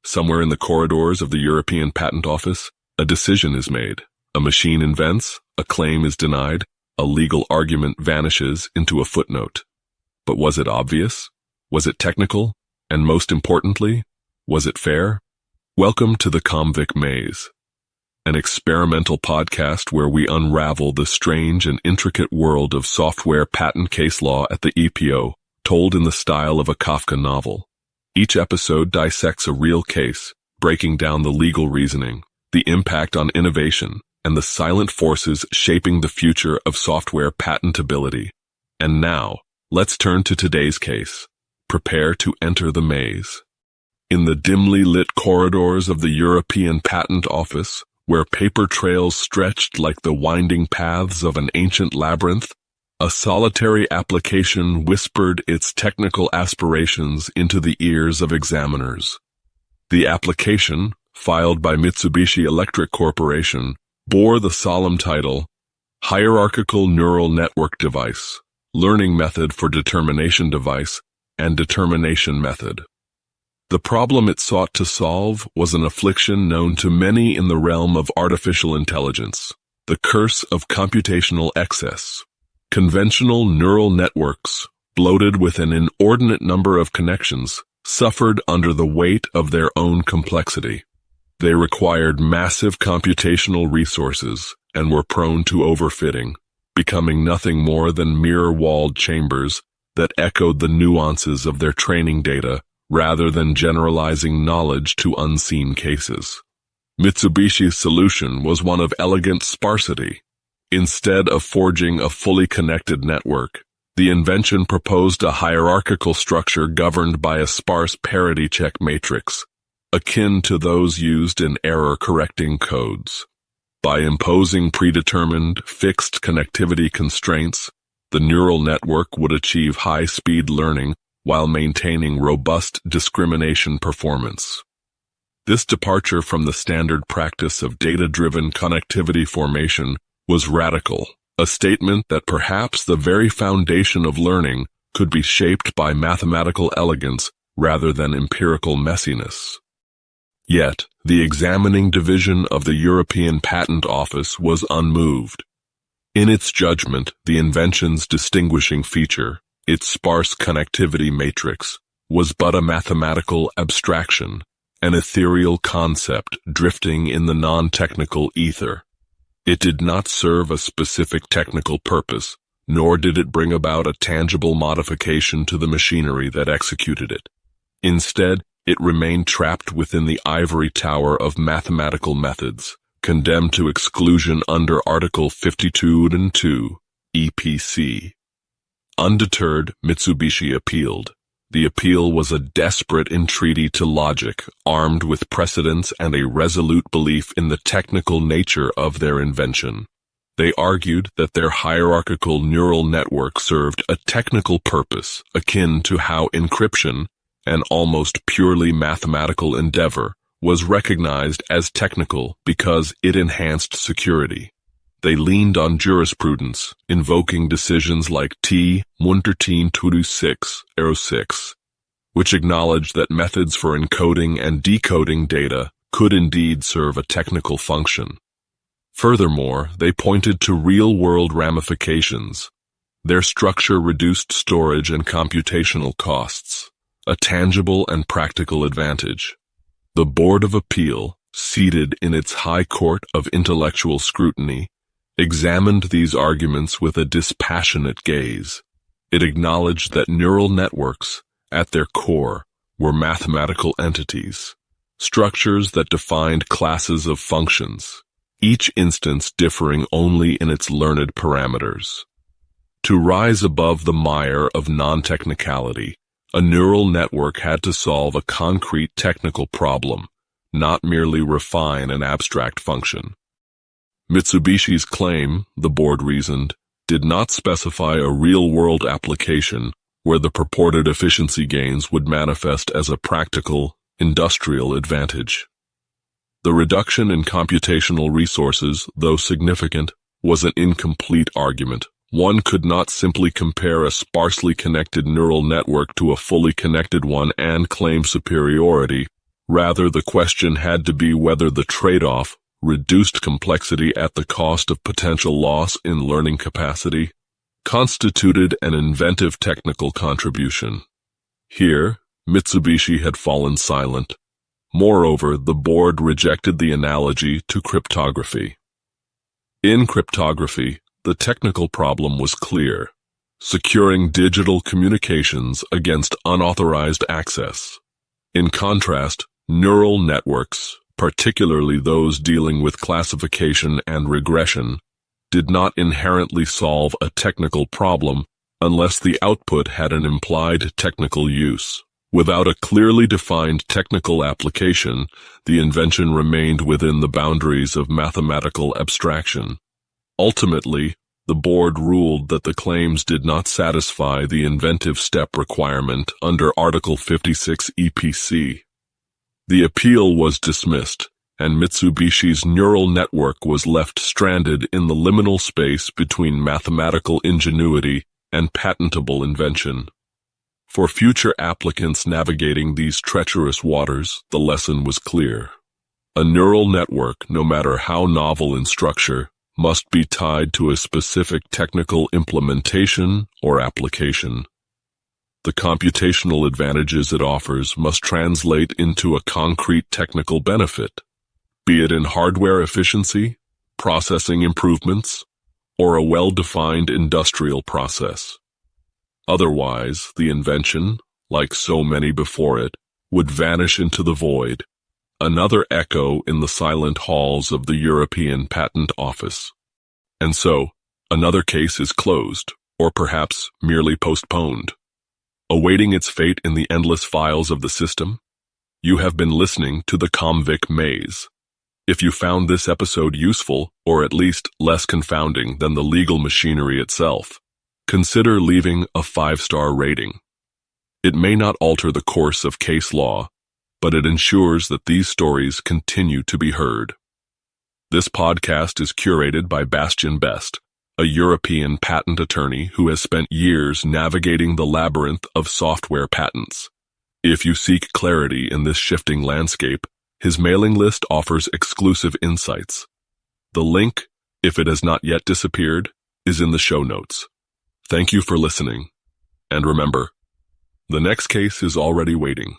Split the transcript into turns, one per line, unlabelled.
somewhere in the corridors of the European Patent Office, a decision is made. A machine invents, a claim is denied, a legal argument vanishes into a footnote. But was it obvious? Was it technical? And most importantly, was it fair? Welcome to the Convict Maze, an experimental podcast where we unravel the strange and intricate world of software patent case law at the EPO, told in the style of a Kafka novel. Each episode dissects a real case, breaking down the legal reasoning, the impact on innovation, and the silent forces shaping the future of software patentability. And now, let's turn to today's case. Prepare to enter the maze. In the dimly lit corridors of the European Patent Office, where paper trails stretched like the winding paths of an ancient labyrinth, a solitary application whispered its technical aspirations into the ears of examiners. The application, filed by Mitsubishi Electric Corporation, bore the solemn title, Hierarchical Neural Network Device, Learning Method for Determination Device, and Determination Method. The problem it sought to solve was an affliction known to many in the realm of artificial intelligence, the curse of computational excess. Conventional neural networks, bloated with an inordinate number of connections, suffered under the weight of their own complexity. They required massive computational resources and were prone to overfitting, becoming nothing more than mirror-walled chambers that echoed the nuances of their training data rather than generalizing knowledge to unseen cases. Mitsubishi's solution was one of elegant sparsity. Instead of forging a fully connected network, the invention proposed a hierarchical structure governed by a sparse parity check matrix, akin to those used in error-correcting codes. By imposing predetermined, fixed connectivity constraints, the neural network would achieve high-speed learning while maintaining robust discrimination performance. This departure from the standard practice of data-driven connectivity formation was radical, a statement that perhaps the very foundation of learning could be shaped by mathematical elegance rather than empirical messiness. Yet, the examining division of the European Patent Office was unmoved. In its judgment, the invention's distinguishing feature, its sparse connectivity matrix, was but a mathematical abstraction, an ethereal concept drifting in the non-technical ether. It did not serve a specific technical purpose, nor did it bring about a tangible modification to the machinery that executed it. Instead, it remained trapped within the ivory tower of mathematical methods, condemned to exclusion under Article 52(2) EPC. Undeterred, Mitsubishi appealed. The appeal was a desperate entreaty to logic, armed with precedents and a resolute belief in the technical nature of their invention. They argued that their hierarchical neural network served a technical purpose akin to how encryption, an almost purely mathematical endeavor, was recognized as technical because it enhanced security. They leaned on jurisprudence, invoking decisions like T. Muntertin Tudu 6, Arrow 6, which acknowledged that methods for encoding and decoding data could indeed serve a technical function. Furthermore, they pointed to real-world ramifications. Their structure reduced storage and computational costs, a tangible and practical advantage. The Board of Appeal, seated in its High Court of Intellectual Scrutiny, examined these arguments with a dispassionate gaze. It acknowledged that neural networks, at their core, were mathematical entities, structures that defined classes of functions, each instance differing only in its learned parameters. To rise above the mire of non-technicality, a neural network had to solve a concrete technical problem, not merely refine an abstract function. Mitsubishi's claim, the board reasoned, did not specify a real-world application where the purported efficiency gains would manifest as a practical, industrial advantage. The reduction in computational resources, though significant, was an incomplete argument. One could not simply compare a sparsely connected neural network to a fully connected one and claim superiority. Rather, the question had to be whether the trade-off, reduced complexity at the cost of potential loss in learning capacity, constituted an inventive technical contribution. Here, Mitsubishi had fallen silent. Moreover, the board rejected the analogy to cryptography. In cryptography, the technical problem was clear: securing digital communications against unauthorized access. In contrast, neural networks, particularly those dealing with classification and regression, did not inherently solve a technical problem unless the output had an implied technical use. Without a clearly defined technical application, the invention remained within the boundaries of mathematical abstraction. Ultimately, the board ruled that the claims did not satisfy the inventive step requirement under Article 56 EPC. The appeal was dismissed, and Mitsubishi's neural network was left stranded in the liminal space between mathematical ingenuity and patentable invention. For future applicants navigating these treacherous waters, the lesson was clear. A neural network, no matter how novel in structure, must be tied to a specific technical implementation or application. The computational advantages it offers must translate into a concrete technical benefit, be it in hardware efficiency, processing improvements, or a well-defined industrial process. Otherwise, the invention, like so many before it, would vanish into the void, another echo in the silent halls of the European Patent Office. And so, another case is closed, or perhaps merely postponed. Awaiting its fate in the endless files of the system, you have been listening to the Convict Maze. If you found this episode useful, or at least less confounding than the legal machinery itself, consider leaving a 5-star rating. It may not alter the course of case law, but it ensures that these stories continue to be heard. This podcast is curated by Bastian Best, a European patent attorney who has spent years navigating the labyrinth of software patents. If you seek clarity in this shifting landscape, his mailing list offers exclusive insights. The link, if it has not yet disappeared, is in the show notes. Thank you for listening. And remember, the next case is already waiting.